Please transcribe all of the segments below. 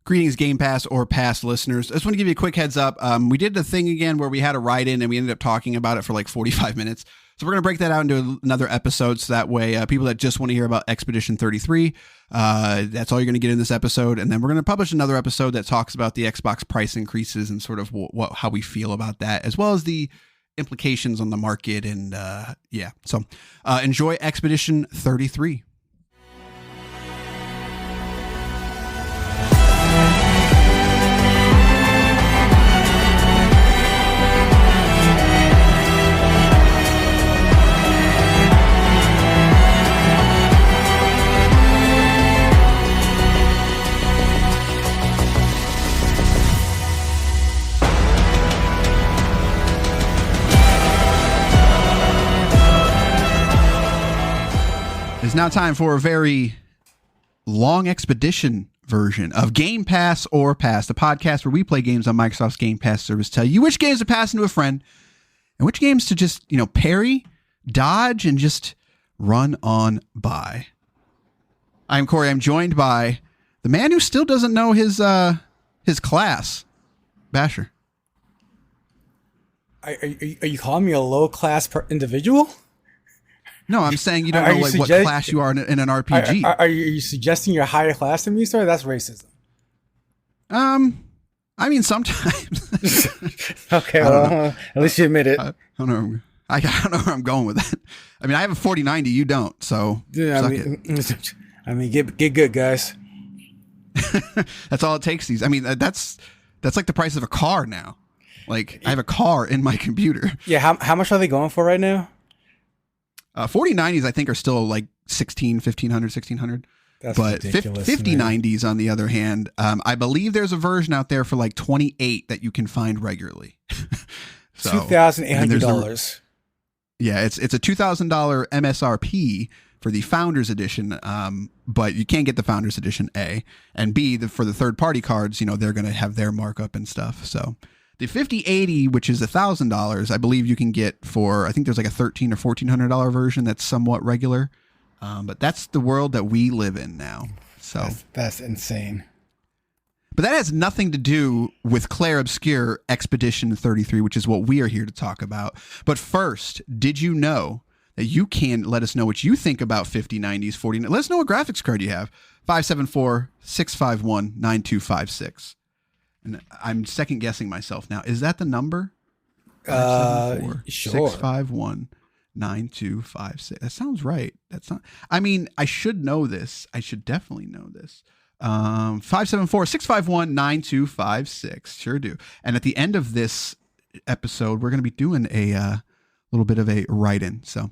Greetings, Game Pass or past listeners. I just want to give you a quick heads up. We did the thing again where we had a write-in and we ended up talking about it for like 45 minutes. So we're going to break that out into another episode so that way people that just want to hear about Expedition 33, that's all you're going to get in this episode. And then we're going to publish another episode that talks about the Xbox price increases and sort of how we feel about that, as well as the implications on the market. And so enjoy Expedition 33. It's now time for a very long expedition version of Game Pass or Pass, the podcast where we play games on Microsoft's Game Pass service, tell you which games to pass into a friend and which games to just, parry, dodge, and just run on by. I'm Corey. I'm joined by the man who still doesn't know his class, Basher. Are you calling me a low-class individual? No, I'm saying you don't know what class you are in an RPG. Are you suggesting you're higher class than me, sir? That's racism. I mean, sometimes. Okay, well, at least you admit it. I don't know. I don't know where I'm going with that. I mean, I have a 4090. You don't, so yeah, I mean, get good, guys. That's all it takes. These. I mean, that's like the price of a car now. Like, I have a car in my computer. Yeah, how much are they going for right now? 4090s, I think, are still like $1,500, $1,600. That's but ridiculous, 5090s, on the other hand, I believe there's a version out there for like 28 that you can find regularly. So, $2,800. Yeah, it's a $2,000 MSRP for the Founders Edition, but you can't get the Founders Edition A. And B, for the third-party cards, they're going to have their markup and stuff. So the 5080, which is $1,000, I believe you can get for, I think there's like a $1,300 or $1,400 version that's somewhat regular. But that's the world that we live in now. So that's insane. But that has nothing to do with Clair Obscur Expedition 33, which is what we are here to talk about. But first, did you know that you can let us know what you think about 5090s, 4090s? Let us know what graphics card you have. 574-651-9256. And I'm second guessing myself now. Is that the number? Sure. 651-9256. That sounds right. That's not. I mean, I should know this. I should definitely know this. 574-651-9256. Sure do. And at the end of this episode, we're going to be doing a little bit of a write-in. So.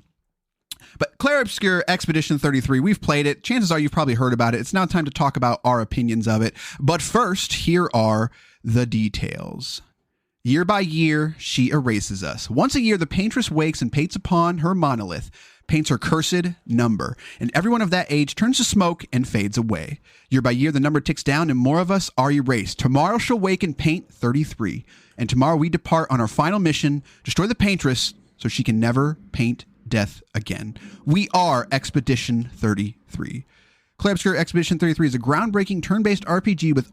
But Clair Obscur Expedition 33, we've played it. Chances are you've probably heard about it. It's now time to talk about our opinions of it. But first, here are the details. Year by year, she erases us. Once a year, the paintress wakes and paints upon her monolith, paints her cursed number, and everyone of that age turns to smoke and fades away. Year by year, the number ticks down and more of us are erased. Tomorrow she'll wake and paint 33. And tomorrow we depart on our final mission, destroy the paintress so she can never paint death again. We are Expedition 33. Clair Obscur Expedition 33 is a groundbreaking turn-based RPG with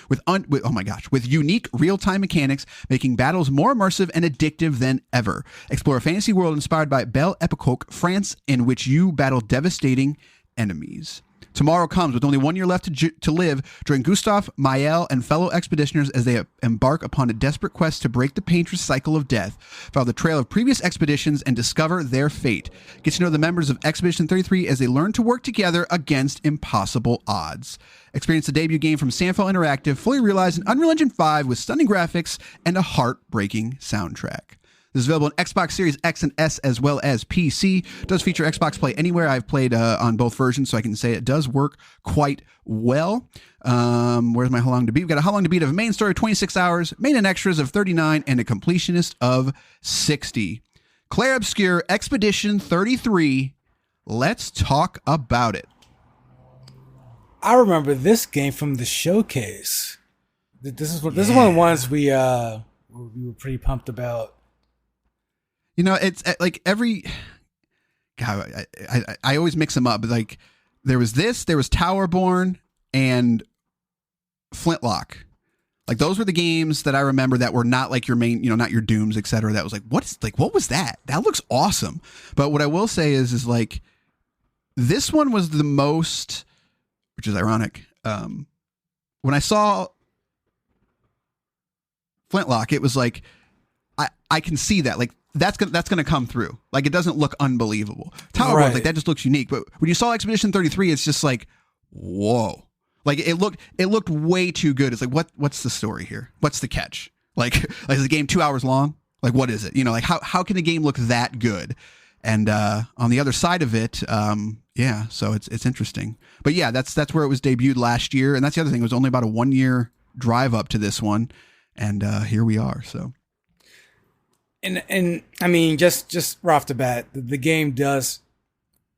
with unique real-time mechanics, making battles more immersive and addictive than ever. Explore a fantasy world inspired by Belle Epoque, France, in which you battle devastating enemies. Tomorrow comes with only 1 year left to live. Join Gustav, Mael, and fellow expeditioners as they embark upon a desperate quest to break the paintress cycle of death, follow the trail of previous expeditions, and discover their fate. Get to know the members of Expedition 33 as they learn to work together against impossible odds. Experience the debut game from Sandfell Interactive, fully realized in Unreal Engine 5 with stunning graphics and a heartbreaking soundtrack. This is available on Xbox Series X and S as well as PC. It does feature Xbox Play Anywhere. I've played on both versions, so I can say it does work quite well. Where's my How Long to Beat? We've got a How Long to Beat of a main story of 26 hours, main and extras of 39, and a completionist of 60. Clair Obscur Expedition 33. Let's talk about it. I remember this game from the showcase. This is one of the ones we were pretty pumped about. It's like every. God, I always mix them up. But like, there was Towerborn and Flintlock. Like those were the games that I remember that were not like your main, not your Dooms, etc. That was like, what was that? That looks awesome. But what I will say is like this one was the most, which is ironic. When I saw Flintlock, it was like I can see that like that's gonna come through. Like it doesn't look unbelievable. Tower World, like that just looks unique. But when you saw Expedition 33, it's just like, whoa. Like it looked way too good. It's like what's the story here? What's the catch? Like is the game 2 hours long? Like what is it? Like how can a game look that good? And on the other side of it, so it's interesting. But yeah, that's where it was debuted last year, and that's the other thing. It was only about a 1 year drive up to this one, and here we are. So, and I mean, just right off the bat, the game does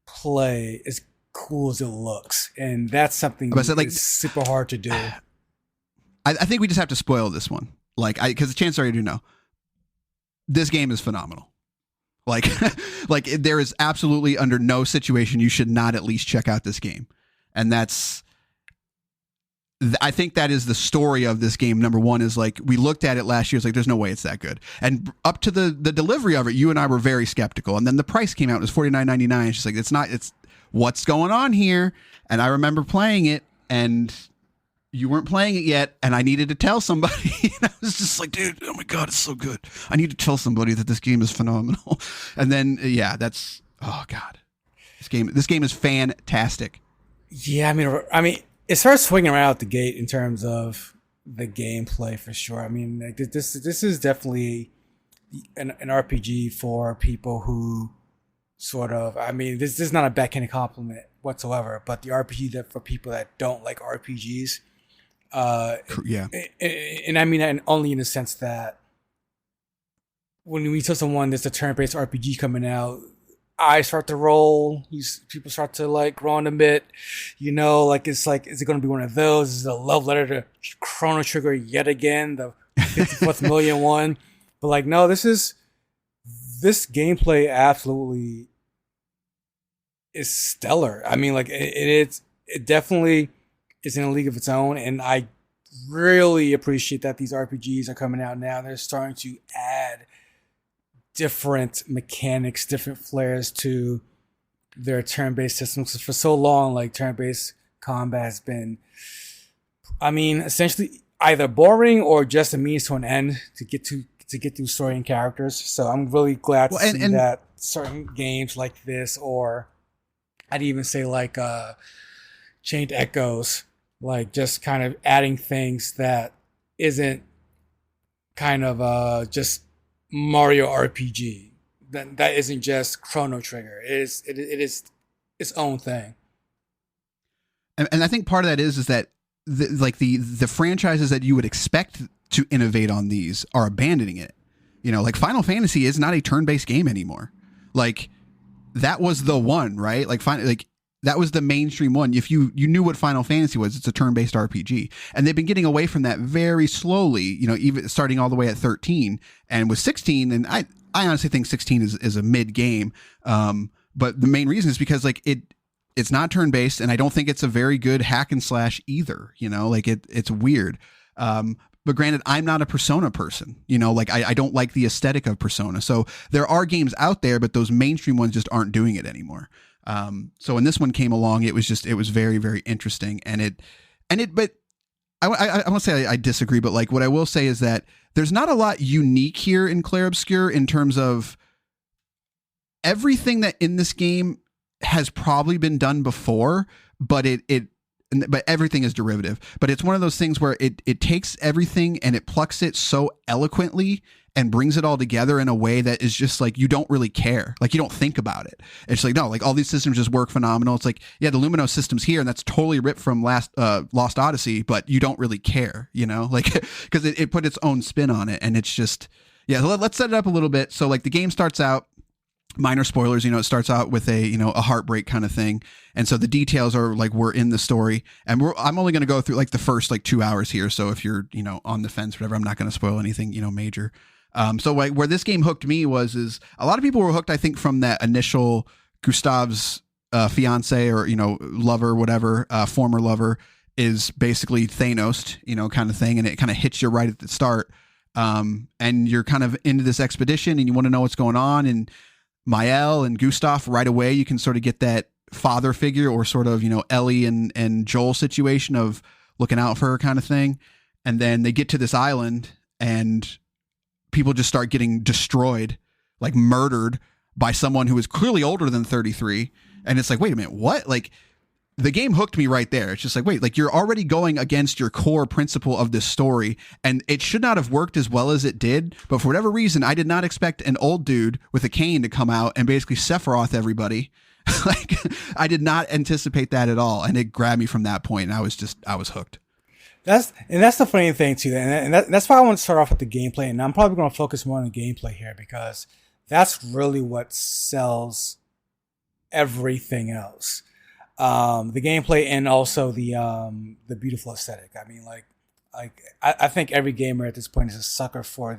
play as cool as it looks, and that's something that's super hard to do. I think we just have to spoil this one, because the chances are you do know this game is phenomenal. Like there is absolutely under no situation you should not at least check out this game. And I think that is the story of this game. Number one is like, we looked at it last year. It's like, there's no way it's that good. And up to the delivery of it, you and I were very skeptical. And then the price came out, it was $49.99. It's just like, it's what's going on here. And I remember playing it and you weren't playing it yet, and I needed to tell somebody. And I was just like, dude, oh my God, it's so good. I need to tell somebody that this game is phenomenal. And then, oh God, this game is fantastic. Yeah, I mean, it starts swinging right out the gate in terms of the gameplay for sure. I mean, like this is definitely an RPG for people who sort of, I mean, this is not a backhanded compliment whatsoever, but the RPG that for people that don't like RPGs. And I mean that only in the sense that when we tell someone there's a turn-based RPG coming out, eyes start to roll. People start to like groan a bit, like it's like, is it going to be one of those? Is it a love letter to Chrono Trigger yet again, the 54th million one? But like, no, this gameplay absolutely is stellar. I mean, like it definitely is in a league of its own, and I really appreciate that these RPGs are coming out now. They're starting to add different mechanics, different flares to their turn-based systems. Because for so long, like turn-based combat has been, I mean, essentially either boring or just a means to an end to get through story and characters. So I'm really glad to see that certain games like this, or I'd even say like Chained Echoes, like just kind of adding things that isn't kind of just Mario RPG. That isn't just Chrono Trigger. It is its own thing. And I think part of that is that the franchises that you would expect to innovate on these are abandoning it. Like Final Fantasy is not a turn-based game anymore. Like that was the one, right? Like that was the mainstream one. If you knew what Final Fantasy was, it's a turn-based RPG. And they've been getting away from that very slowly, even starting all the way at 13 and with 16. And I honestly think 16 is a mid game. But the main reason is because like it's not turn-based, and I don't think it's a very good hack and slash either. Like it's weird. But granted, I'm not a Persona person, like I don't like the aesthetic of Persona. So there are games out there, but those mainstream ones just aren't doing it anymore. So when this one came along, it was very, very interesting. But I won't say I disagree, but like what I will say is that there's not a lot unique here in Clair Obscur in terms of everything that in this game has probably been done before, but but everything is derivative. But it's one of those things where it takes everything and it plucks it so eloquently and brings it all together in a way that is just like, you don't really care. Like you don't think about it. It's like, no, like all these systems just work phenomenal. It's like, yeah, the Luminous system's here and that's totally ripped from Lost Odyssey, but you don't really care, like, because it put its own spin on it. And it's just, yeah, let's set it up a little bit. So like the game starts out, minor spoilers, it starts out with a heartbreak kind of thing. And so the details are like, we're in the story, and I'm only going to go through like the first like 2 hours here. So if you're, on the fence, whatever, I'm not going to spoil anything, major. So like where this game hooked me is a lot of people were hooked, I think, from that initial Gustav's fiance or, lover, whatever, former lover, is basically Thanos, kind of thing, and it kind of hits you right at the start. And you're kind of into this expedition and you want to know what's going on. And Mael and Gustav, right away, you can sort of get that father figure or sort of, Ellie and Joel situation of looking out for her kind of thing. And then they get to this island and people just start getting destroyed, like murdered by someone who is clearly older than 33. And it's like, wait a minute, what? Like, the game hooked me right there. It's just like, wait, like you're already going against your core principle of this story, and it should not have worked as well as it did. But for whatever reason, I did not expect an old dude with a cane to come out and basically Sephiroth everybody. Like, I did not anticipate that at all, and it grabbed me from that point, and I was hooked. That's the funny thing too, and that's why I want to start off with the gameplay, and I'm probably going to focus more on the gameplay here because that's really what sells everything else. The gameplay and also the beautiful aesthetic. I mean, I think every gamer at this point is a sucker for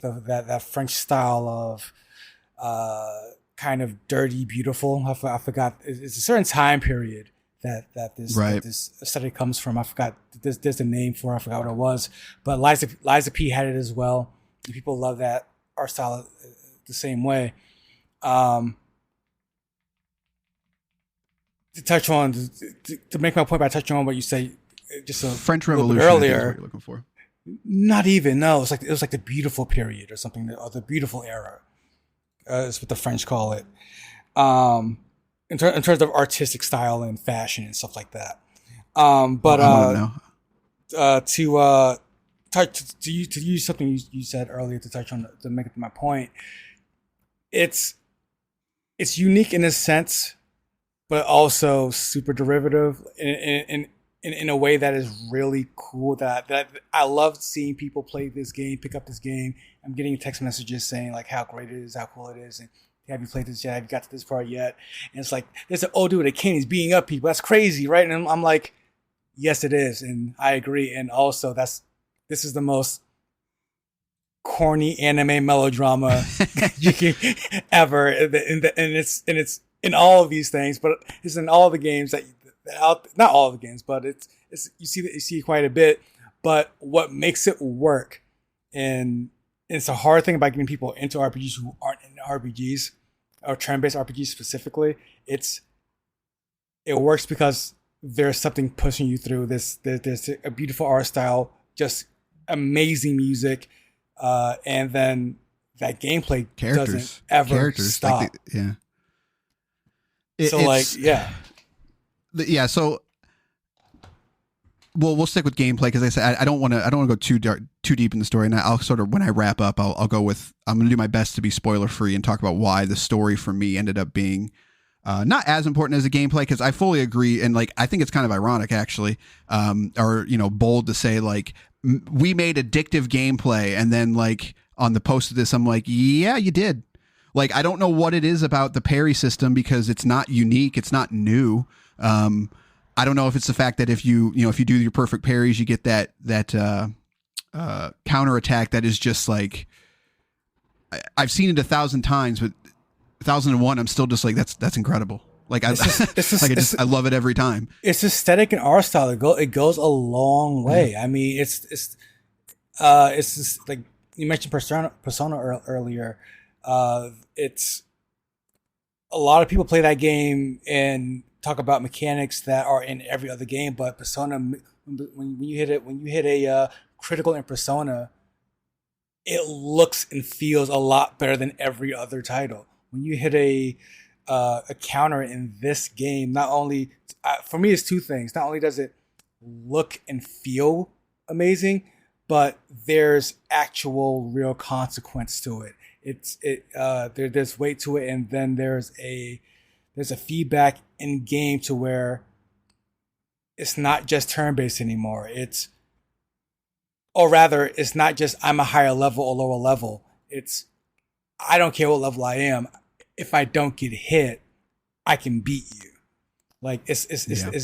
that French style of kind of dirty, beautiful. I forgot. It's a certain time period that this aesthetic comes from. I forgot. There's a name for it. I forgot what it was. But Liza P had it as well. And people love that art style the same way. To make my point by touching on what you say, just a French Revolution earlier. Is what you're looking for. Not even, no. It was like the beautiful period or something, or the beautiful era. Is what the French call it. In terms of artistic style and fashion and stuff like that. To use something you said earlier to touch on to make my point, it's unique in a sense, but also super derivative in a way that is really cool. That I love seeing people play this game, pick up this game. I'm getting text messages saying like how great it is, how cool it is, and have you played this yet? Have you got to this part yet? And it's like there's an old dude with a cane, he's beating up people. That's crazy, right? And I'm like, yes, it is, and I agree. And also, this is the most corny anime melodrama you can ever, and it's in all of these things, but it's in all the games not all of the games, but it's you see quite a bit. But what makes it work, and it's a hard thing about getting people into RPGs who aren't in RPGs or turn-based RPGs specifically. It works because there's something pushing you through this. There's a beautiful art style, just amazing music, and then that gameplay doesn't ever stop. Like yeah. So we'll stick with gameplay because I said I don't want to go too deep in the story, and I'll sort of, when I wrap up, I'm going to do my best to be spoiler free and talk about why the story for me ended up being not as important as the gameplay, because I fully agree, and like I think it's kind of ironic actually, or bold to say like we made addictive gameplay, and then like on the post of this I'm like, yeah, you did. Like, I don't know what it is about the parry system because it's not unique. It's not new. I don't know if it's the fact that if you do your perfect parries, you get that counter attack that is just like, I've seen it 1,000 times, but 1,001, I'm still just like, that's incredible. Like I love it every time. It's aesthetic and art style. It goes a long way. I mean, it's just like you mentioned Persona earlier. It's a lot of people play that game and talk about mechanics that are in every other game, but Persona, when you hit a critical in Persona, it looks and feels a lot better than every other title. When you hit a counter in this game, not only for me, it's two things. Not only does it look and feel amazing, but there's actual real consequence to it. There's weight to it, and then there's a feedback in game to where it's not just turn-based anymore. It's not just I'm a higher level or lower level. It's I don't care what level I am. If I don't get hit, I can beat you. Like it's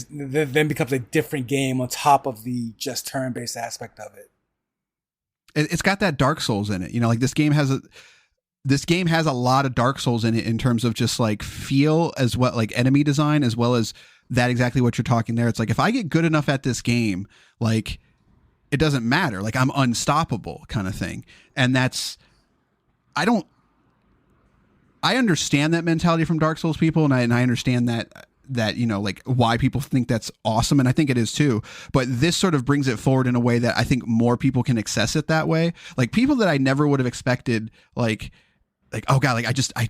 then becomes a different game on top of the just turn-based aspect of it. It's got that Dark Souls in it. Like this game has a lot of Dark Souls in it in terms of just like feel as well, like enemy design, as well as that exactly what you're talking there. It's like, if I get good enough at this game, like, it doesn't matter. Like, I'm unstoppable kind of thing. And that's, I understand that mentality from Dark Souls people. And I understand that, you know, like, why people think that's awesome. And I think it is too, but this sort of brings it forward in a way that I think more people can access it that way. Like, people that I never would have expected, like, oh God, like,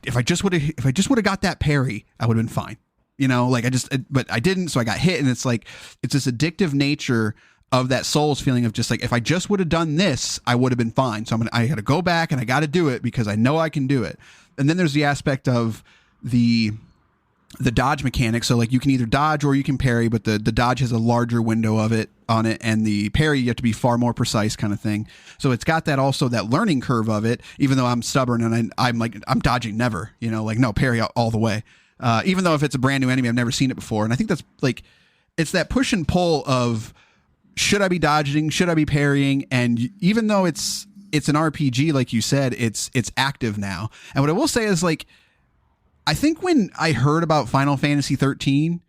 if I just would have got that parry, I would have been fine. You know, like, but I didn't. So I got hit. And it's like, it's this addictive nature of that Souls feeling of just like, if I just would have done this, I would have been fine. So I got to go back and I got to do it because I know I can do it. And then there's the aspect of the dodge mechanic. So like, you can either dodge or you can parry, but the dodge has a larger window of it on it, and the parry, you have to be far more precise kind of thing. So it's got that also that learning curve of it, even though I'm stubborn and I'm like, I'm dodging never, you know, like, no, parry all the way. Even though if it's a brand new enemy, I've never seen it before. And I think that's like, it's that push and pull of, should I be dodging? Should I be parrying? And even though it's an RPG, like you said, it's active now. And what I will say is, like, I think when I heard about Final Fantasy 13,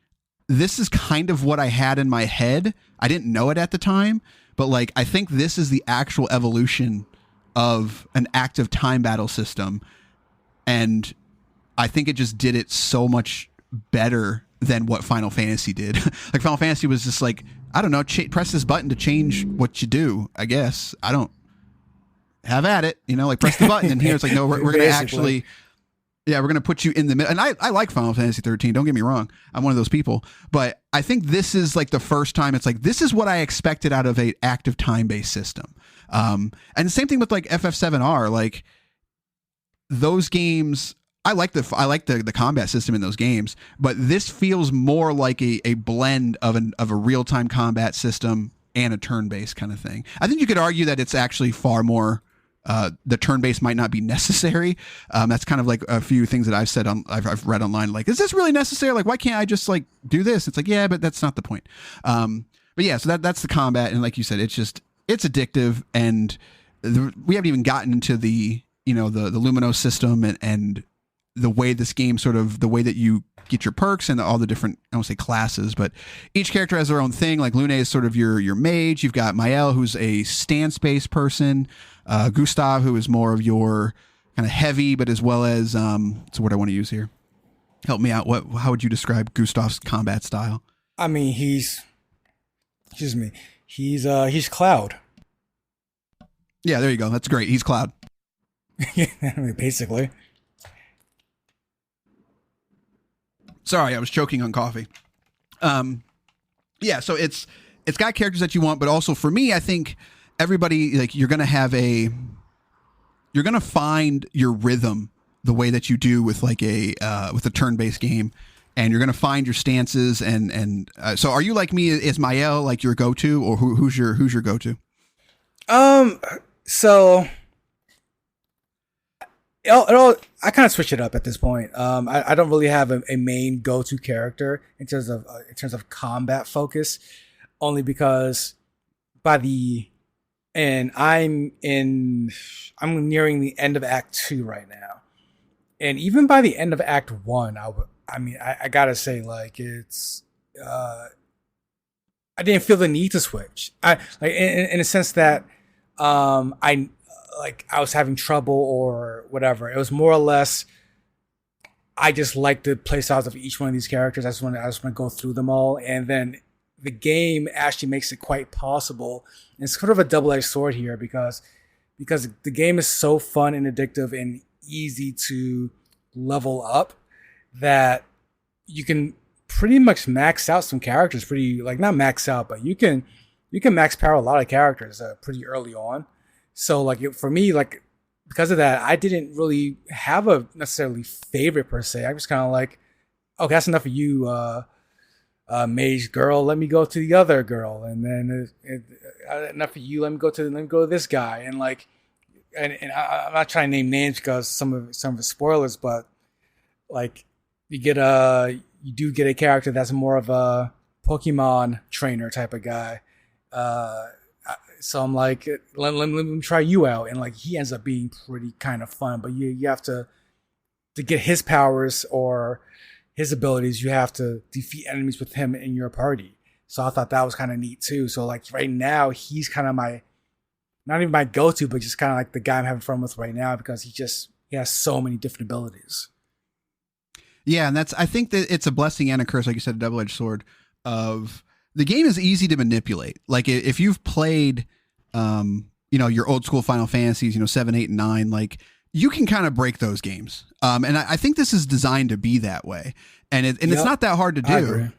this is kind of what I had in my head. I didn't know it at the time, but like, I think this is the actual evolution of an active time battle system. And I think it just did it so much better than what Final Fantasy did. Like, Final Fantasy was just like, I don't know, press this button to change what you do, I guess. I don't have at it, you know, like, press the button. And here it's like, no, we're going to actually, yeah, we're going to put you in the middle. And I like Final Fantasy 13. Don't get me wrong. I'm one of those people. But I think this is like the first time it's like, this is what I expected out of a active time-based system. And the same thing with like FF7R, like, those games, I like the combat system in those games, but this feels more like a blend of a real-time combat system and a turn-based kind of thing. I think you could argue that it's actually far more, the turn-based might not be necessary. That's kind of like a few things that I've said I've read online. Like, is this really necessary? Like, why can't I just like do this? It's like, yeah, but that's not the point. But yeah, so that's the combat. And like you said, it's addictive. And we haven't even gotten into the Lumino system and the way this game sort of, the way that you get your perks and all the different, I won't say classes, but each character has their own thing. Like, Lune is sort of your mage. You've got Mael, who's a stance-based person. Gustav, who is more of your kind of heavy, but as well as, so what I want to use here. Help me out. How would you describe Gustav's combat style? I mean, he's Cloud. Yeah, there you go. That's great. He's Cloud. Yeah, I mean, basically. Sorry, I was choking on coffee. Yeah, so it's got characters that you want, but also for me, I think everybody, like, you're going to find your rhythm the way that you do with like with a turn-based game, and you're going to find your stances and so are you like me? Is Mael like your go-to, or who's your go-to? So I kind of switch it up at this point. I don't really have a main go-to character in terms of combat focus, only because I'm nearing the end of Act 2 right now, and even by the end of Act 1, I gotta say, like, it's I didn't feel the need to switch. I like in a sense that I was having trouble or whatever. It was more or less, I just like the playstyles of each one of these characters. I just want to go through them all. And then the game actually makes it quite possible. And it's sort of a double-edged sword here because the game is so fun and addictive and easy to level up that you can pretty much max out some characters not max out, but you can max power a lot of characters pretty early on. So like for me, like, because of that, I didn't really have a necessarily favorite per se. I was kind of like, okay, that's enough of you, mage girl. Let me go to the other girl, and then enough of you. Let me go to this guy, and like, and I'm not trying to name names because some of the spoilers, but like you do get a character that's more of a Pokemon trainer type of guy. So I'm like, let me try you out. And like, he ends up being pretty kind of fun, but you have to get his powers or his abilities, you have to defeat enemies with him in your party. So I thought that was kind of neat too. So like right now, he's kind of my, not even my go-to, but just kind of like the guy I'm having fun with right now because he has so many different abilities. Yeah, and I think that it's a blessing and a curse, like you said, a double-edged sword of the game is easy to manipulate. Like if you've played, your old school Final Fantasies, 7, 8, and 9, like you can kind of break those games. And I think this is designed to be that way. And it's not that hard to do.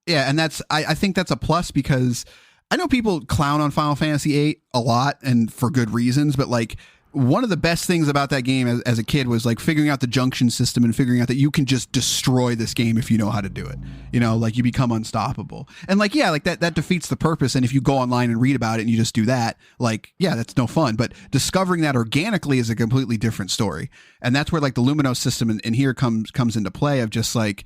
Yeah. And I think that's a plus because I know people clown on Final Fantasy 8 a lot and for good reasons, but like one of the best things about that game as a kid was like figuring out the junction system and figuring out that you can just destroy this game if you know how to do it. Like you become unstoppable. And like, yeah, like that defeats the purpose. And if you go online and read about it and you just do that, like, yeah, that's no fun. But discovering that organically is a completely different story. And that's where like the Luminos system and here comes into play of just like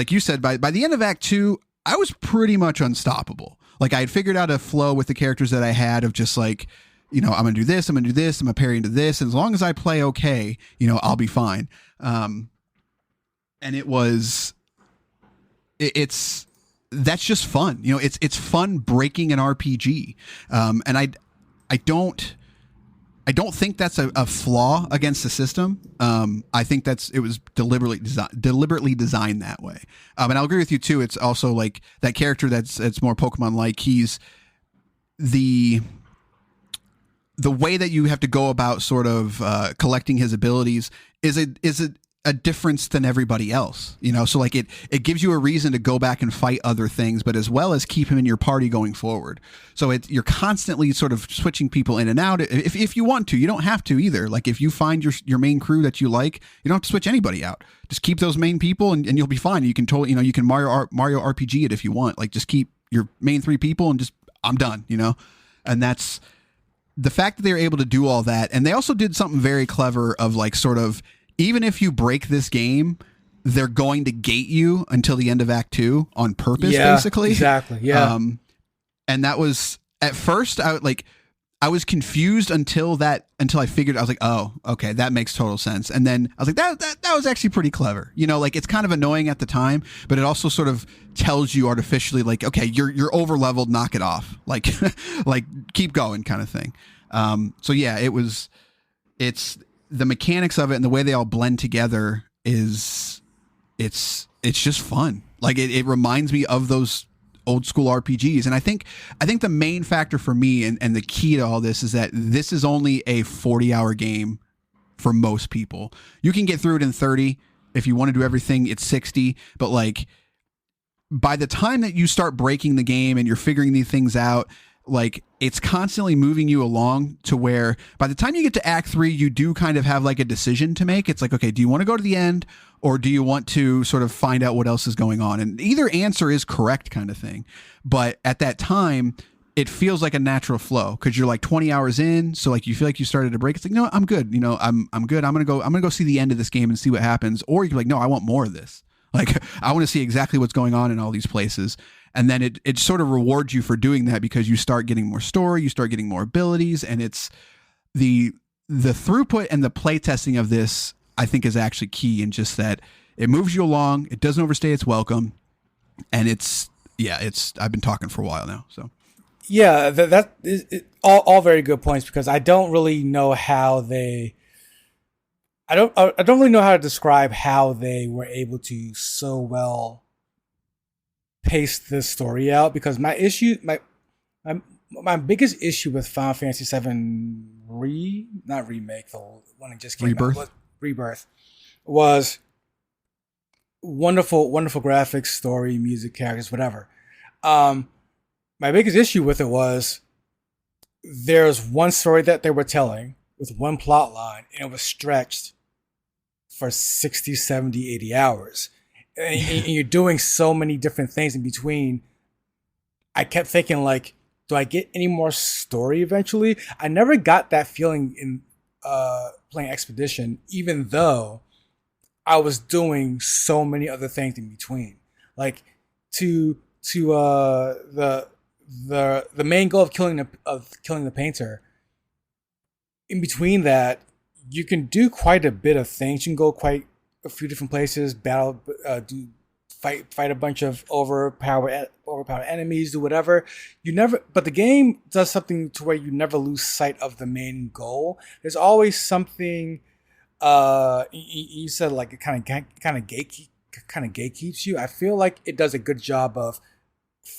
you said, by the end of Act 2, I was pretty much unstoppable. Like I had figured out a flow with the characters that I had of just like, I'm going to do this, I'm going to do this, I'm going to parry into this. And as long as I play okay, I'll be fine. And that's just fun. It's fun breaking an RPG. And I don't think that's a flaw against the system. I think it was deliberately designed that way. And I'll agree with you too. It's also like that character that's more Pokemon-like. He's the way that you have to go about sort of collecting his abilities is a difference than everybody else, so like it gives you a reason to go back and fight other things, but as well as keep him in your party going forward. So you're constantly sort of switching people in and out. If you want to, you don't have to either. Like if you find your main crew that you like, you don't have to switch anybody out. Just keep those main people and you'll be fine. You can totally, you can Mario RPG it if you want. Like just keep your main 3 people and just, I'm done, and that's the fact that they were able to do all that. And they also did something very clever of like sort of, even if you break this game, they're going to gate you until the end of Act 2 on purpose, basically. Exactly. Yeah. And that was at first I was confused until I figured, I was like, oh, okay, that makes total sense. And then I was like, that was actually pretty clever. Like it's kind of annoying at the time, but it also sort of tells you artificially like, okay, you're over leveled, knock it off. Like, like keep going kind of thing. So yeah, it's the mechanics of it and the way they all blend together it's just fun. Like it reminds me of those old school RPGs. And I think the main factor for me and the key to all this is that this is only a 40-hour game for most people. You can get through it in 30. If you want to do everything, it's 60. But like by the time that you start breaking the game and you're figuring these things out, like it's constantly moving you along to where by the time you get to Act 3, you do kind of have like a decision to make. It's like, okay, do you want to go to the end or do you want to sort of find out what else is going on? And either answer is correct kind of thing. But at that time, it feels like a natural flow because you're like 20 hours in. So like you feel like you started to break. It's like, no, I'm good. I'm good. I'm going to go see the end of this game and see what happens. Or you're like, no, I want more of this. Like I want to see exactly what's going on in all these places. And then it sort of rewards you for doing that because you start getting more story, you start getting more abilities, and it's the throughput and the play testing of this, I think, is actually key in just that it moves you along, it doesn't overstay its welcome, and I've been talking for a while now, so. Yeah, that is all very good points because I don't really know how I don't really know how to describe how they were able to so well pace this story out because my biggest issue with Final Fantasy VII not remake, the one that just came out, Rebirth, was wonderful graphics, story, music, characters, whatever. My biggest issue with it was there's one story that they were telling with one plot line and it was stretched for 60, 70, 80 hours. And you're doing so many different things in between. I kept thinking like, do I get any more story eventually? I never got that feeling in playing Expedition, even though I was doing so many other things in between. Like to the main goal of killing the painter. In between that, you can do quite a bit of things. You can go quite a few different places, battle, do fight a bunch of overpowered enemies, do whatever. But the game does something to where you never lose sight of the main goal. There's always something. You said like it kind of gatekeeps you. I feel like it does a good job of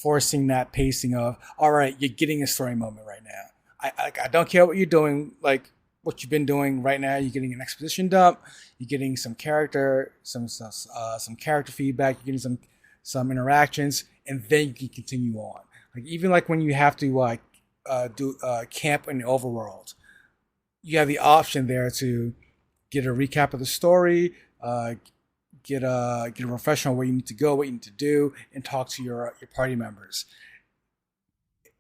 forcing that pacing of, all right, you're getting a story moment right now. I don't care what you're doing, like what you've been doing right now. You're getting an exposition dump. You're getting some character feedback. You're getting some interactions, and then you can continue on. Like even like when you have to do camp in the overworld, you have the option there to get a recap of the story, get a refresher on where you need to go, what you need to do, and talk to your party members.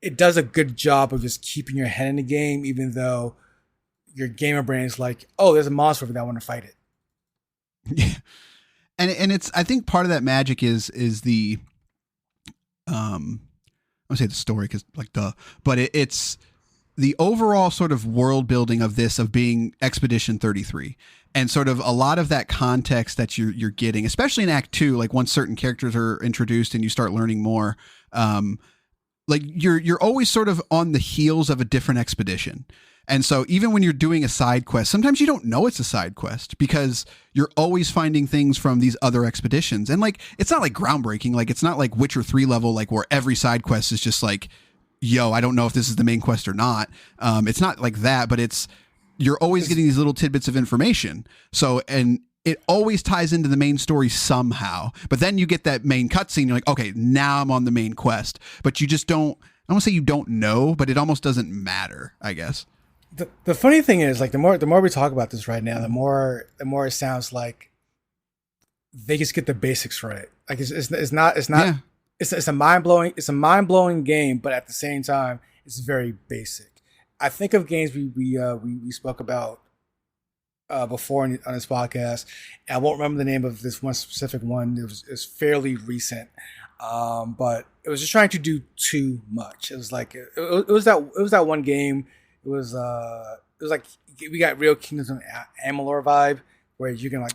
It does a good job of just keeping your head in the game, even though your gamer brain is like, oh, there's a monster over there, I want to fight it. Yeah. And it's, I think part of that magic is the, I would say the story because like duh, but it's the overall sort of world building of this, of being Expedition 33, and sort of a lot of that context that you're getting, especially in Act 2, like once certain characters are introduced and you start learning more, like you're always sort of on the heels of a different expedition. And so even when you're doing a side quest, sometimes you don't know it's a side quest because you're always finding things from these other expeditions. And like, it's not like groundbreaking. Like it's not like Witcher 3 level, like where every side quest is just like, yo, I don't know if this is the main quest or not. It's not like that, but you're always getting these little tidbits of information. So, and it always ties into the main story somehow, but then you get that main cutscene. You're like, okay, now I'm on the main quest, but you just don't, I don't say you don't know, but it almost doesn't matter, I guess. The funny thing is, like the more we talk about this right now, the more it sounds like they just get the basics right. Like it's not yeah. It's a mind blowing game, but at the same time, it's very basic. I think of games we spoke about before on this podcast, and I won't remember the name of this one specific one. It was fairly recent, but it was just trying to do too much. It was like it was that one game. It was like we got real Kingdoms of Amalur vibe where you can like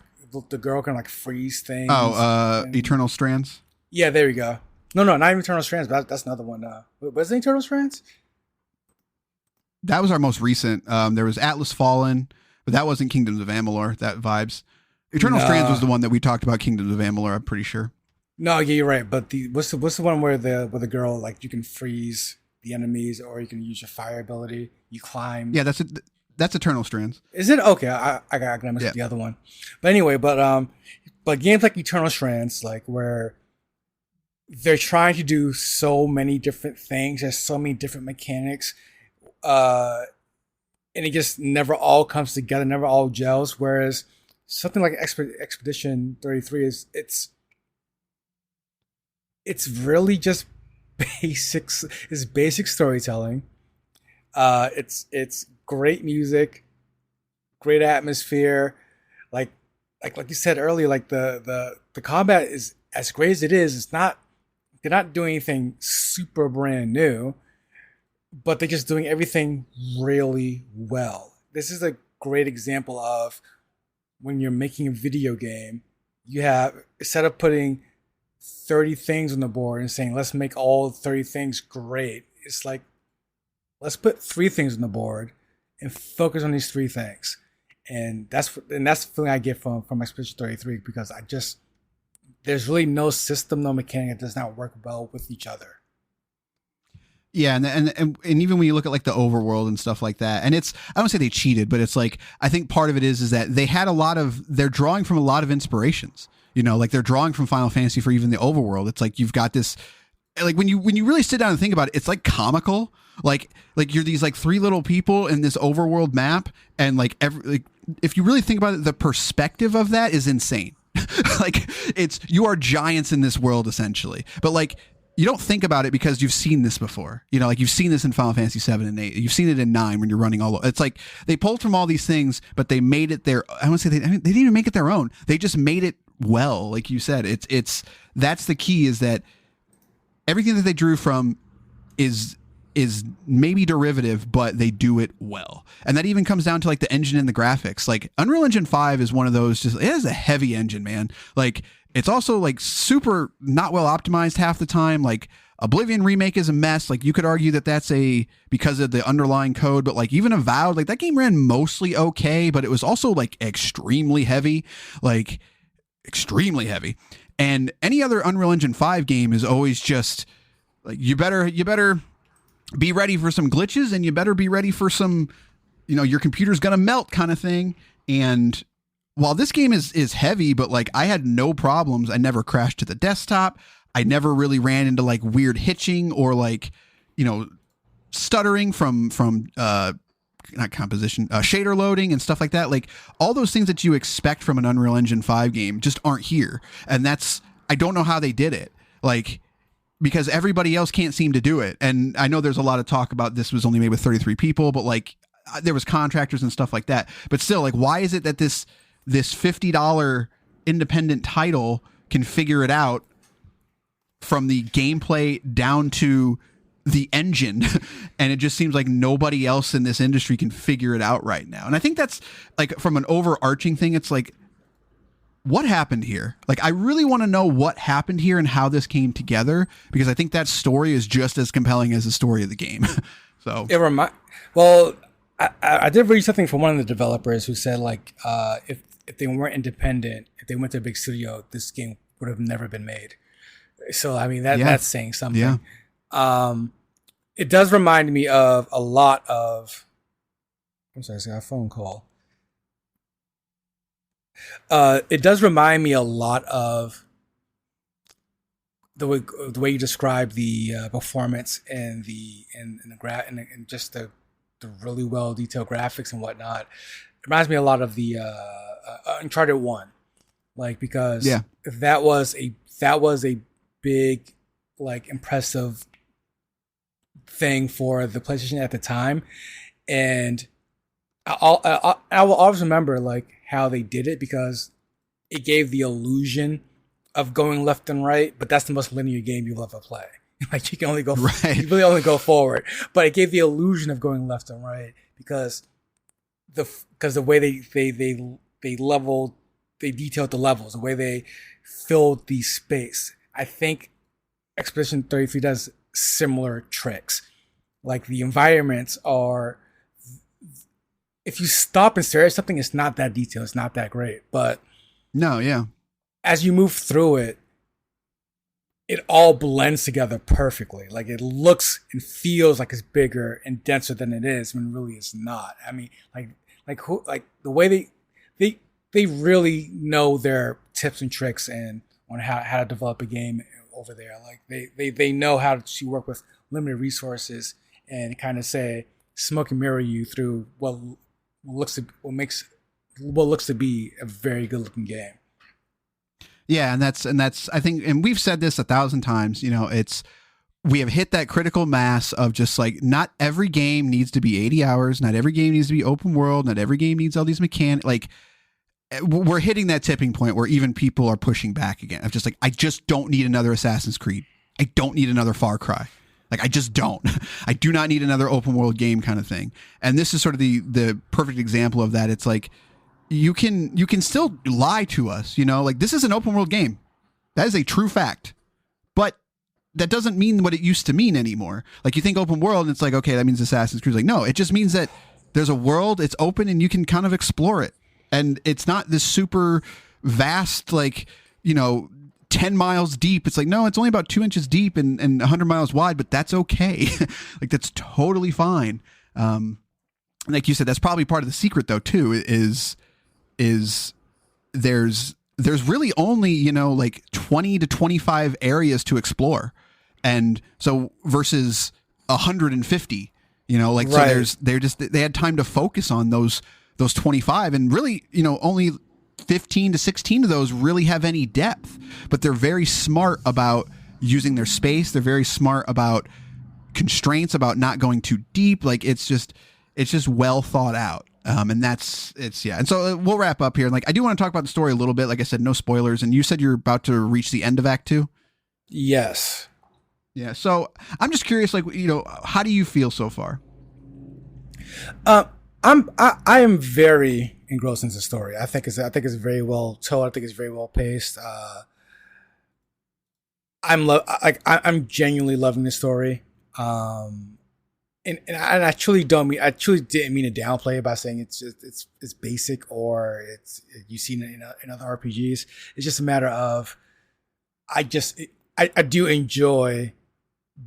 the girl can like freeze things. Oh, Eternal Strands. Yeah, there you go. No, not even Eternal Strands. But that's another one. Was it Eternal Strands? That was our most recent. There was Atlas Fallen, but that wasn't Kingdoms of Amalur. That vibes. Eternal Strands was the one that we talked about. Kingdoms of Amalur, I'm pretty sure. No, yeah, you're right. But what's the one where the girl like you can freeze the enemies, or you can use your fire ability. You climb. Yeah, that's Eternal Strands. Is it okay? I got mess with the other one. But anyway, but games like Eternal Strands, like where they're trying to do so many different things, there's so many different mechanics, and it just never all comes together, never all gels. Whereas something like Expedition 33 it's really just basic storytelling. It's great music, great atmosphere. Like you said earlier, like the combat is as great as it is. It's not, they're not doing anything super brand new, but they're just doing everything really well. This is a great example of when you're making a video game, you have, instead of putting 30 things on the board and saying, let's make all 30 things great. It's like, let's put 3 things on the board and focus on these 3 things. And that's the feeling I get from Expedition 33, because there's really no system, no mechanic that does not work well with each other. Yeah, and even when you look at like the overworld and stuff like that, and it's, I don't say they cheated, but it's like, I think part of it is that they had they're drawing from a lot of inspirations. You know, like they're drawing from Final Fantasy for even the overworld. It's like you've got this, like when you really sit down and think about it, it's like comical. Like you're these like 3 little people in this overworld map, and like if you really think about it, the perspective of that is insane. Like you are giants in this world essentially, but like you don't think about it because you've seen this before. You know, like you've seen this in Final Fantasy 7 and 8. You've seen it in 9 when you're running all over. It's like they pulled from all these things, but they made it their, I want to say they didn't even make it their own. They just made it well. Like you said, that's the key, is that everything that they drew from is is maybe derivative, but they do it well. And that even comes down to like the engine and the graphics. Like Unreal Engine 5 is one of those, just, it is a heavy engine, man. Like it's also like super not well optimized half the time. Like Oblivion Remake is a mess. Like you could argue that that's because of the underlying code, but like even Avowed, like that game ran mostly okay, but it was also like extremely heavy, like extremely heavy. And any other Unreal Engine 5 game is always just like, you better be ready for some glitches, and you better be ready for some, your computer's going to melt kind of thing. And while this game is heavy, but like I had no problems. I never crashed to the desktop. I never really ran into like weird hitching or like, stuttering from not composition, shader loading and stuff like that. Like all those things that you expect from an Unreal Engine 5 game just aren't here. And I don't know how they did it. Like, because everybody else can't seem to do it. And I know there's a lot of talk about this was only made with 33 people, but like there was contractors and stuff like that. But still, like, why is it that this $50 independent title can figure it out from the gameplay down to the engine, and it just seems like nobody else in this industry can figure it out right now? And I think that's like, from an overarching thing, it's like, what happened here? Like, I really want to know what happened here and how this came together, because I think that story is just as compelling as the story of the game. So I did read something from one of the developers who said like, if they weren't independent, if they went to a big studio, this game would have never been made. So I mean that's saying something. Yeah. It does remind me of a lot of. I'm sorry, I got a phone call. It does remind me a lot of the way you describe the performance and and just the really well detailed graphics and whatnot. It reminds me a lot of the Uncharted 1, like, because that was a big, like, impressive thing for the PlayStation at the time, and I will always remember like how they did it, because it gave the illusion of going left and right, but that's the most linear game you'll ever play. Like, you can only go right. You really only go forward, but it gave the illusion of going left and right because the way they leveled, they detailed the levels, the way they filled the space. I think Expedition 33 does similar tricks. Like, the environments are, if you stop and stare at something, it's not that detailed, it's not that great. But as you move through it, it all blends together perfectly. Like, it looks and feels like it's bigger and denser than it is, when really it's not. I mean, like the way they really know their tips and tricks and on how to develop a game over there. Like, they know how to work with limited resources and kind of say, smoke and mirror you through what looks to be a very good looking game. Yeah, and that's I think, and we've said this 1,000 times, we have hit that critical mass of just like, not every game needs to be 80 hours, not every game needs to be open world, not every game needs all these mechanics. Like, we're hitting that tipping point where even people are pushing back again. I'm just like, I just don't need another Assassin's Creed. I don't need another Far Cry. Like, I just don't. I do not need another open world game kind of thing. And this is sort of the perfect example of that. It's like, you can still lie to us, like, this is an open world game. That is a true fact. But that doesn't mean what it used to mean anymore. Like, you think open world and it's like, okay, that means Assassin's Creed. Like, no, it just means that there's a world, it's open, and you can kind of explore it. And it's not this super vast, like, 10 miles deep. It's like, no, it's only about 2 inches deep and 100 miles wide, but that's okay. Like, that's totally fine. And like you said, that's probably part of the secret though, too, is there's really only, like 20 to 25 areas to explore. And so versus 150, like, right. So they had time to focus on those 25, and really, only 15 to 16 of those really have any depth, but they're very smart about using their space. They're very smart about constraints, about not going too deep. Like, it's just well thought out. And And so we'll wrap up here. Like, I do want to talk about the story a little bit. Like I said, no spoilers. And you said you're about to reach the end of Act 2. Yes. Yeah. So I'm just curious, like, how do you feel so far? I am very engrossed into the story. I think it's very well told. I think it's very well paced. I'm genuinely loving the story. And I truly I truly didn't mean to downplay it by saying it's basic or you've seen it in other RPGs. It's just a matter of I do enjoy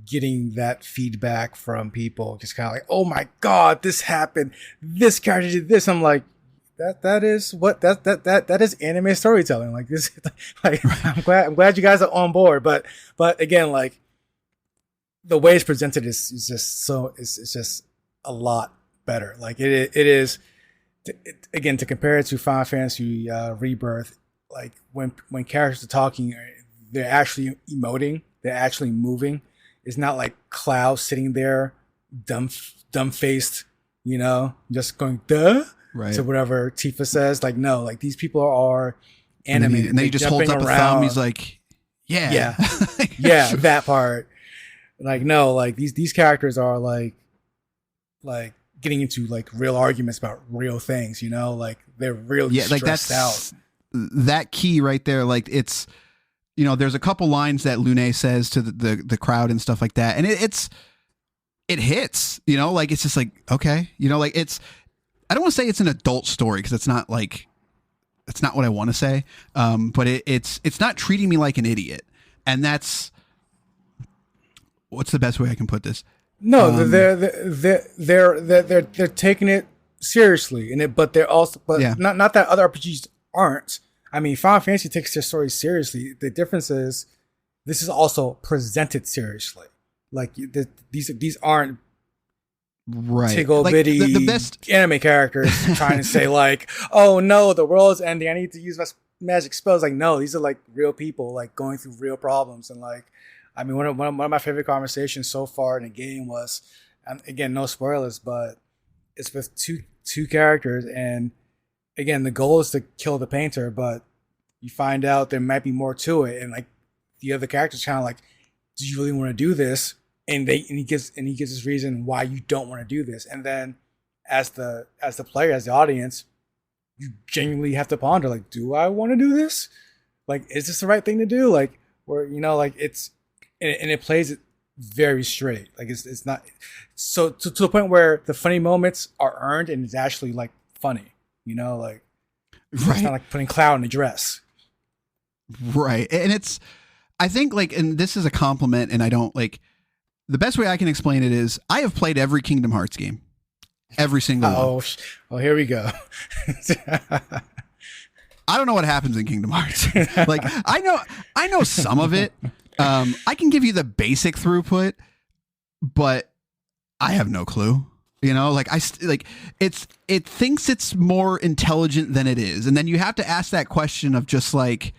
getting that feedback from people, just kind of like, oh my god, this happened, this character did this. I'm like, that is anime storytelling. Like this, like I'm glad you guys are on board. But again, like the way it's presented is just it's just a lot better. Like it is again, to compare it to Final Fantasy Rebirth, like when characters are talking, they're actually emoting, they're actually moving. It's not like Cloud sitting there dumb faced, just going duh to whatever Tifa says. Like, no, like these people are animated. And then he just holds up a thumb. He's like, yeah, that part. Like, no, like these characters are like getting into like real arguments about real things. Like they're really stressed out. That key right there. Like it's. There's a couple lines that Lune says to the crowd and stuff like that. And it hits, like, it's just like, okay, like I don't want to say it's an adult story, cause it's not what I want to say. But it's not treating me like an idiot. And that's, what's the best way I can put this? No, they're taking it seriously but they're also, not that other RPGs aren't. I mean, Final Fantasy takes their story seriously. The difference is this is also presented seriously. Like these aren't tiggle bitty like the best anime characters trying to say like, oh no, the world's ending, I need to use my magic spells. Like, no, these are like real people like going through real problems. And like, I mean, one of my favorite conversations so far in the game was, and again, no spoilers, but it's with two characters, and again, the goal is to kill the painter, but you find out there might be more to it, and like the other character's kind of like, do you really want to do this? And he gives his reason why you don't want to do this. And then as the player, as the audience, you genuinely have to ponder, like, do I want to do this? Like, is this the right thing to do? Like, where like it's and it plays it very straight. Like it's not so to the point where the funny moments are earned and it's actually like funny. Like it's not like putting Cloud in a dress. Right. And it's, I think like, and this is a compliment, and I don't like, the best way I can explain it is I have played every Kingdom Hearts game, every single one. Oh, here we go. I don't know what happens in Kingdom Hearts. Like I know some of it. I can give you the basic throughput, but I have no clue. Like it thinks it's more intelligent than it is. And then you have to ask that question of just like,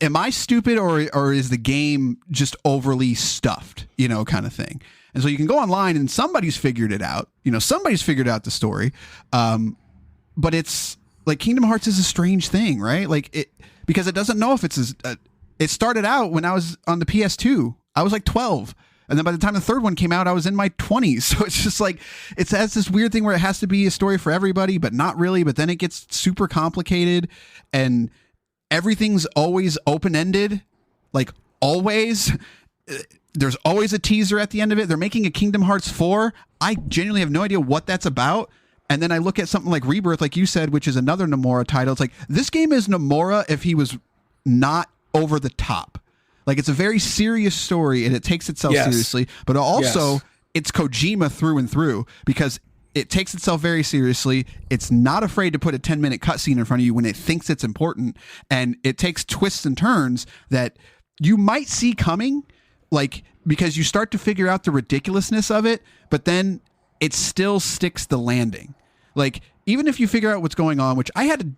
am I stupid or is the game just overly stuffed, kind of thing. And so you can go online and somebody's figured it out, somebody's figured out the story. But it's like Kingdom Hearts is a strange thing, right? Like because it doesn't know if it started out when I was on the PS2, I was like 12. And then by the time the third one came out, I was in my 20s. So it's just like, it has this weird thing where it has to be a story for everybody, but not really. But then it gets super complicated and everything's always open-ended. Like always, there's always a teaser at the end of it. They're making a Kingdom Hearts 4. I genuinely have no idea what that's about. And then I look at something like Rebirth, like you said, which is another Nomura title. It's like, this game is Nomura if he was not over the top. Like, it's a very serious story and it takes itself seriously, but also it's Kojima through and through, because it takes itself very seriously. It's not afraid to put a 10-minute cutscene in front of you when it thinks it's important. And it takes twists and turns that you might see coming, like, because you start to figure out the ridiculousness of it, but then it still sticks the landing. Like, even if you figure out what's going on, which I had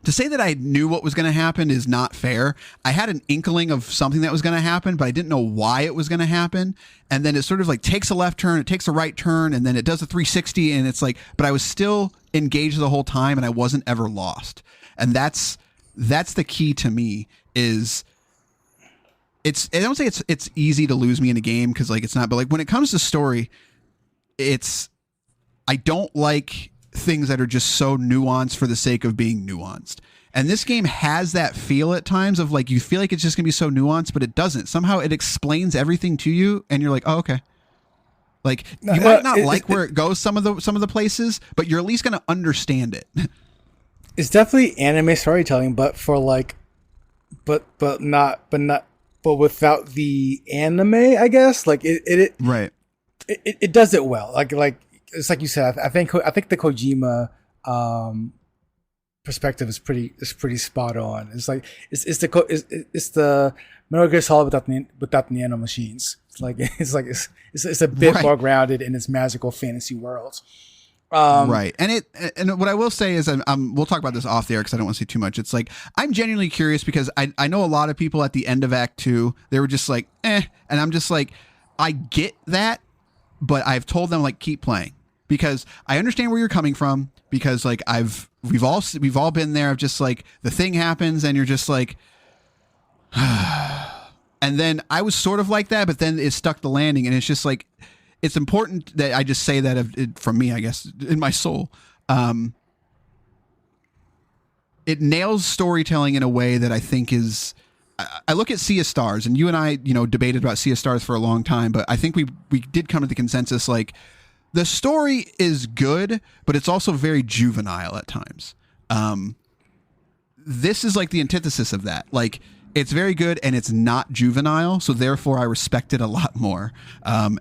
to say that I knew what was going to happen is not fair. I had an inkling of something that was going to happen, but I didn't know why it was going to happen. And then it sort of like takes a left turn, it takes a right turn, and then it does a 360. And it's like, but I was still engaged the whole time and I wasn't ever lost. And that's the key to me, is I don't say it's easy to lose me in a game because like it's not, but like when it comes to story, I don't like things that are just so nuanced for the sake of being nuanced. And this game has that feel at times of like you feel like it's just gonna be so nuanced, but it doesn't. Somehow it explains everything to you, and you're like, oh, okay. Like you might not like where it goes some of the places, but you're at least gonna understand it. It's definitely anime storytelling, but for like, but without the anime, I guess. Like it right. It does it well. Like it's like you said. I think the Kojima perspective is pretty spot on. It's like it's the Metal Gear Solid without the nano machines. It's a bit more grounded in its magical fantasy world. Right. And what I will say is we'll talk about this off the air because I don't want to say too much. It's like I'm genuinely curious because I know a lot of people at the end of Act 2, they were just like, and I'm just like, I get that, but I've told them like keep playing because I understand where you're coming from because like we've all been there of just like the thing happens and you're just like and then I was sort of like that, but then it stuck the landing and it's just like it's important that I just say that from me, I guess, in my soul. It nails storytelling in a way that I think is. I look at Sea of Stars, and you and I, debated about Sea of Stars for a long time, but I think we did come to the consensus like the story is good, but it's also very juvenile at times. This is like the antithesis of that. Like it's very good and it's not juvenile, so therefore I respect it a lot more.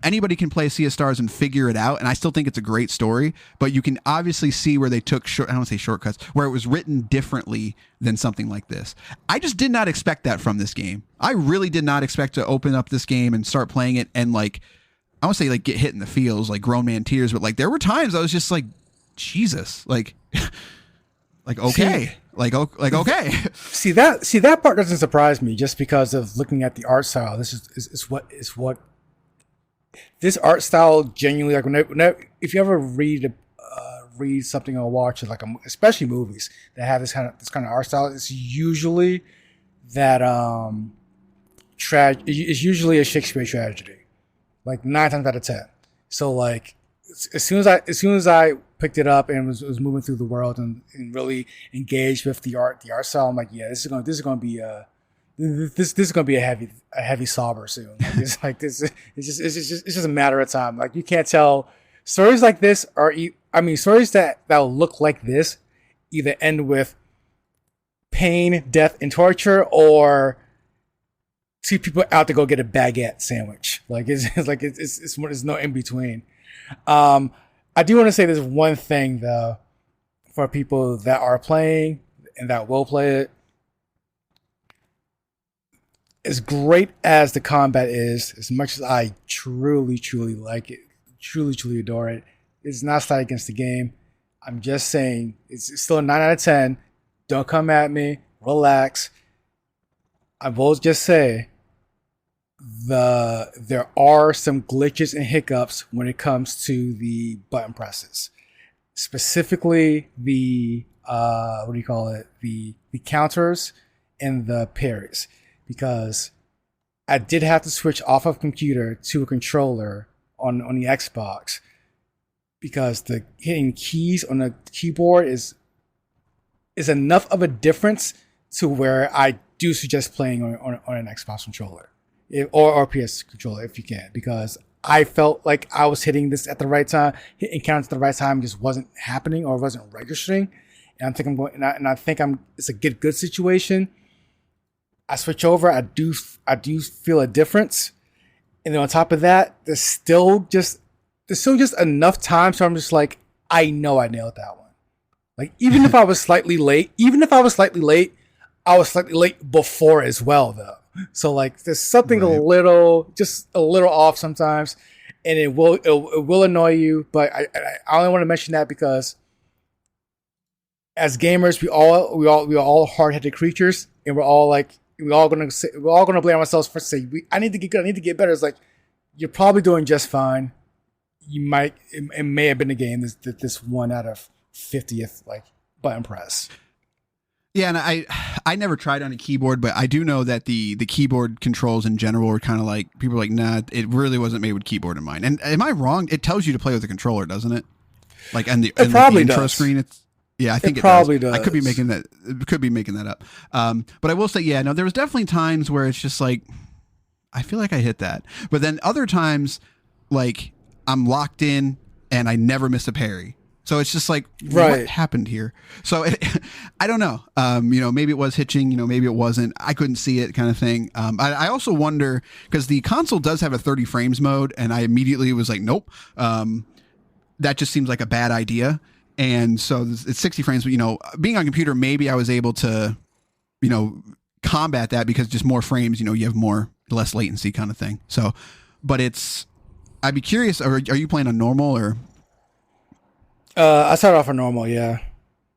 Anybody can play Sea of Stars and figure it out, and I still think it's a great story, but you can obviously see where they took I don't want to say shortcuts, where it was written differently than something like this. I just did not expect that from this game. I really did not expect to open up this game and start playing it and like I won't say like get hit in the feels like grown man tears, but like there were times I was just like, Jesus, like like okay. Like okay. See that part doesn't surprise me just because of looking at the art style. This is what this art style genuinely like. If you ever read something or watch it, like especially movies that have this kind of art style, it's usually that it's usually a Shakespeare tragedy, like 9 times out of 10. So like as soon as I picked it up and was moving through the world and really engaged with the art style, I'm like, yeah, this is going to be a heavy sobber soon. Like, it's just a matter of time. Like you can't tell stories like this stories that will look like this either end with pain, death, and torture, or see people out to go get a baguette sandwich. Like it's no in between. I do want to say there's one thing though for people that are playing and that will play it. As great as the combat is, as much as I truly like it, truly adore it, it's not slight against the game. I'm just saying it's still a 9 out of 10. Don't come at me. Relax. I will just say there are some glitches and hiccups when it comes to the button presses, specifically the the counters and the parries, because I did have to switch off of computer to a controller on the Xbox because the hitting keys on the keyboard is enough of a difference to where I do suggest playing on an Xbox controller. Or PS controller if you can, because I felt like I was hitting this at the right time, hitting counters at the right time just wasn't happening or wasn't registering, and I think it's a good situation. I switch over, I do feel a difference, and then on top of that, there's still just enough time, so I'm just like, I know I nailed that one. Like even if I was slightly late, I was slightly late before as well though. So like there's something a little off sometimes, and it will annoy you. But I only want to mention that because as gamers, we all hard-headed creatures, and we're all gonna blame ourselves for saying I need to get good, I need to get better. It's like you're probably doing just fine. It may have been a game this 1 out of 50th like button press. Yeah, and I never tried on a keyboard, but I do know that the keyboard controls in general were kind of like, people are like, nah, it really wasn't made with keyboard in mind. And am I wrong? It tells you to play with a controller, doesn't it? Like, and the probably intro does. screen, I think it probably does. does. I could be making that up. But I will say, yeah, no, there was definitely times where it's just like, I feel like I hit that. But then other times, like, I'm locked in and I never miss a parry. So it's just like, what happened here? So I don't know. Maybe it was hitching, maybe it wasn't. I couldn't see it, kind of thing. I also wonder, because the console does have a 30 frames mode, and I immediately was like, nope. That just seems like a bad idea. And so it's 60 frames, but being on computer, maybe I was able to, combat that, because just more frames, you have less latency, kind of thing. So, but I'd be curious, are you playing on normal or? I started off on normal, yeah.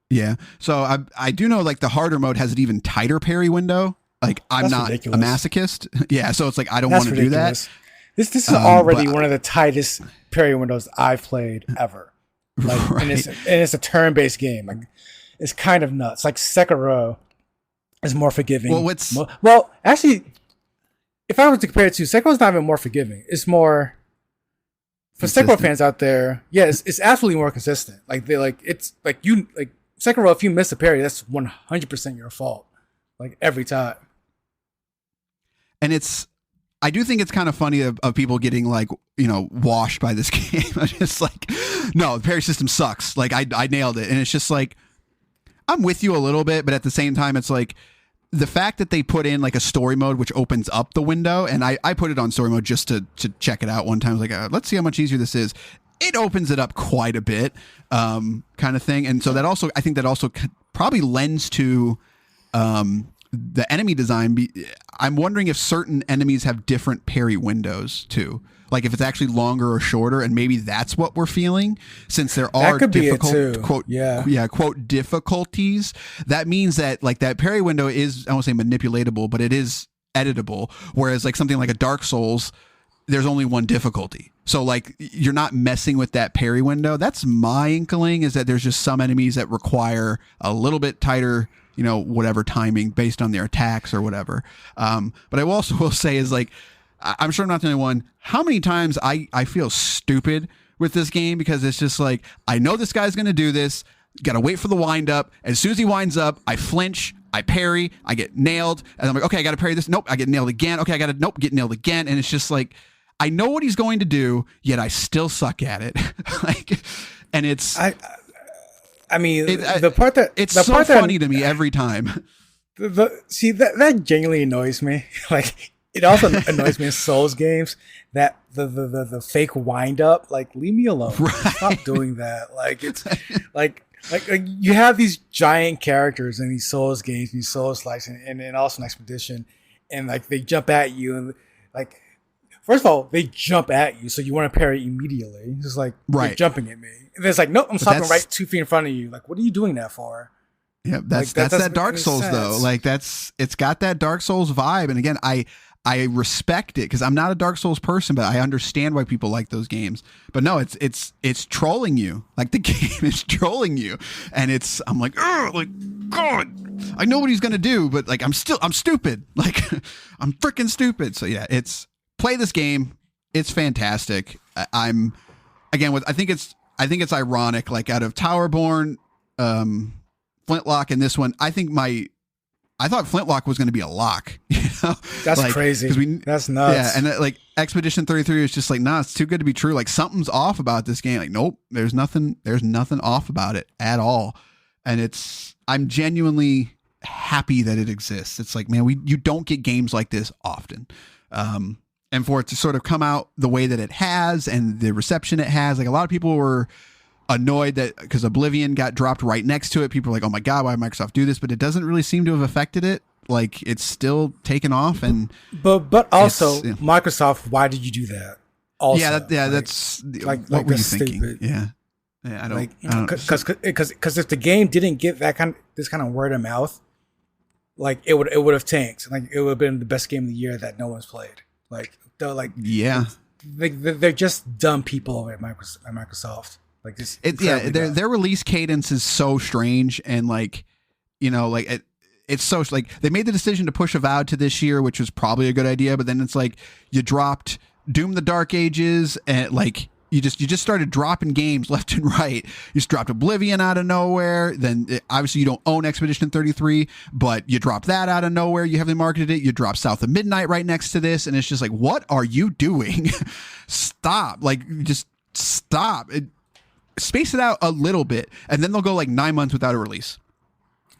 Yeah. So I do know, like, the harder mode has an even tighter parry window. Like, I'm not ridiculous. A masochist. Yeah. So it's like, I don't want to do that. This is already one of the tightest parry windows I've played ever. Like, right. and it's a turn-based game. Like, it's kind of nuts. Like, Sekiro is more forgiving. Well, actually, if I were to compare it to, Sekiro's not even more forgiving. It's more, for Sekiro fans out there, yeah, it's absolutely more consistent. Like, it's like Sekiro, if you miss a parry, that's 100% your fault. Like, every time. And I do think it's kind of funny of people getting, like, washed by this game. I'm just like, no, the parry system sucks. Like, I nailed it. And it's just like, I'm with you a little bit, but at the same time, it's like, the fact that they put in, like, a story mode which opens up the window, and I put it on story mode just to check it out one time. I was like, let's see how much easier this is. It opens it up quite a bit, kind of thing. And so I think that also probably lends to the enemy design. I'm wondering if certain enemies have different parry windows too. Like, if it's actually longer or shorter, and maybe that's what we're feeling, since there are difficult quote difficulties. That means that, like, that parry window is, I won't say manipulatable, but it is editable. Whereas, like, something like a Dark Souls, there's only one difficulty. So, like, you're not messing with that parry window. That's my inkling, is that there's just some enemies that require a little bit tighter, whatever timing based on their attacks or whatever. But I also will say is, like, I'm sure I'm not the only one. How many times I feel stupid with this game, because it's just like, I know this guy's going to do this. Got to wait for the wind up. As soon as he winds up, I flinch, I parry, I get nailed. And I'm like, okay, I got to parry this. Nope, I get nailed again. Okay, I got to, get nailed again. And it's just like, I know what he's going to do, yet I still suck at it. Like, and it's... I mean, the part that... It's the so part funny to me every time. See, that genuinely annoys me. Like... It also annoys me in Souls games that the fake wind up. Like, leave me alone. Right. Stop doing that. Like, it's like you have these giant characters in these Souls games, these Souls likes, and also an Expedition, and, like, they jump at you, and, like, first of all, they jump at you, so you want to parry immediately. It's just like, you're jumping at me, and it's like, nope, I'm stopping right 2 feet in front of you. Like, what are you doing that for? Yeah, that's that Dark Souls sense. Though. Like, it's got that Dark Souls vibe, and again, I respect it, because I'm not a Dark Souls person, but I understand why people like those games. But no, it's trolling you. Like, the game is trolling you, and I'm like, God, I know what he's gonna do, but, like, I'm stupid. Like, I'm freaking stupid. So yeah, play this game. It's fantastic. I think it's ironic. Like, out of Towerborn, Flintlock, and this one, I thought Flintlock was going to be a lock. That's like, crazy. That's nuts. Yeah, and like Expedition 33 is just like, nah, it's too good to be true. Like, something's off about this game. Like, nope, there's nothing off about it at all. And I'm genuinely happy that it exists. It's like, man, you don't get games like this often. And for it to sort of come out the way that it has, and the reception it has, like, a lot of people were annoyed that because Oblivion got dropped right next to it. People are like, oh my God, why did Microsoft do this? But it doesn't really seem to have affected it. Like, it's still taken off. And but also, Microsoft, why did you do that? Also, that's like, what were you thinking? Stupid. Yeah, I don't because if the game didn't get this kind of word of mouth, like, it would have tanked. Like, it would have been the best game of the year that no one's played. Like, they're like, yeah, they're just dumb people at Microsoft. Like, their release cadence is so strange, and, like, it's so like they made the decision to push Avowed to this year, which was probably a good idea. But then it's like you dropped Doom: The Dark Ages, and like you just started dropping games left and right. You just dropped Oblivion out of nowhere. Then obviously you don't own Expedition 33, but you dropped that out of nowhere. You haven't marketed it. You dropped South of Midnight right next to this, and it's just like, what are you doing? Stop! Like, just stop. Space it out a little bit, and then they'll go like 9 months without a release.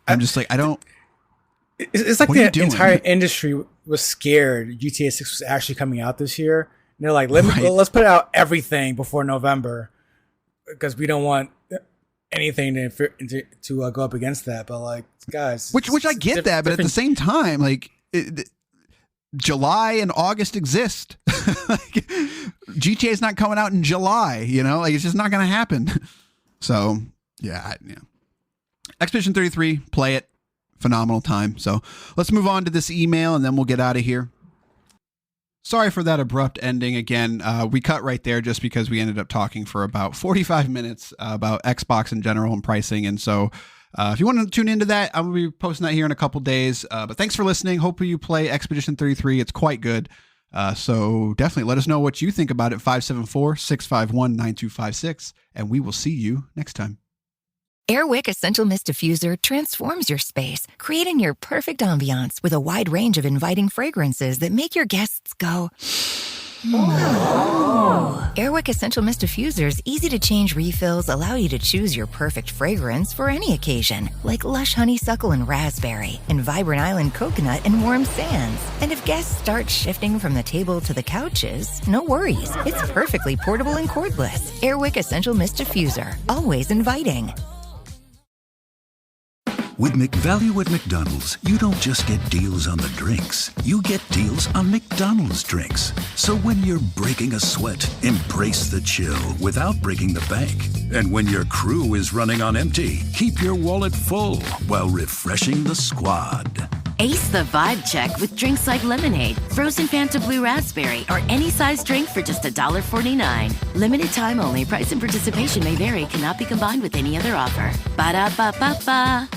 I'm just like, I don't. It's like the entire industry was scared GTA 6 was actually coming out this year. And they're like, let's put out everything before November because we don't want anything to go up against that. But like, guys, which I get that, but at the same time, like July and August exist. Like, GTA is not coming out in July. You know, like it's just not going to happen. So yeah. Expedition 33, play it. Phenomenal time. So let's move on to this email and then we'll get out of here. Sorry for that abrupt ending again. We cut right there just because we ended up talking for about 45 minutes about Xbox in general and pricing. And so if you want to tune into that, I'm going to be posting that here in a couple days. But thanks for listening. Hope you play Expedition 33. It's quite good. So definitely let us know what you think about it. 574-651-9256. And we will see you next time. Airwick Essential Mist Diffuser transforms your space, creating your perfect ambiance with a wide range of inviting fragrances that make your guests go, oh. Airwick Essential Mist Diffuser's easy-to-change refills allow you to choose your perfect fragrance for any occasion, like lush honeysuckle and raspberry, and vibrant island coconut and warm sands. And if guests start shifting from the table to the couches, no worries. It's perfectly portable and cordless. Airwick Essential Mist Diffuser, always inviting. With McValue at McDonald's, you don't just get deals on the drinks. You get deals on McDonald's drinks. So when you're breaking a sweat, embrace the chill without breaking the bank. And when your crew is running on empty, keep your wallet full while refreshing the squad. Ace the vibe check with drinks like lemonade, frozen Fanta Blue Raspberry, or any size drink for just $1.49. Limited time only. Price and participation may vary. Cannot be combined with any other offer. Ba-da-ba-ba-ba.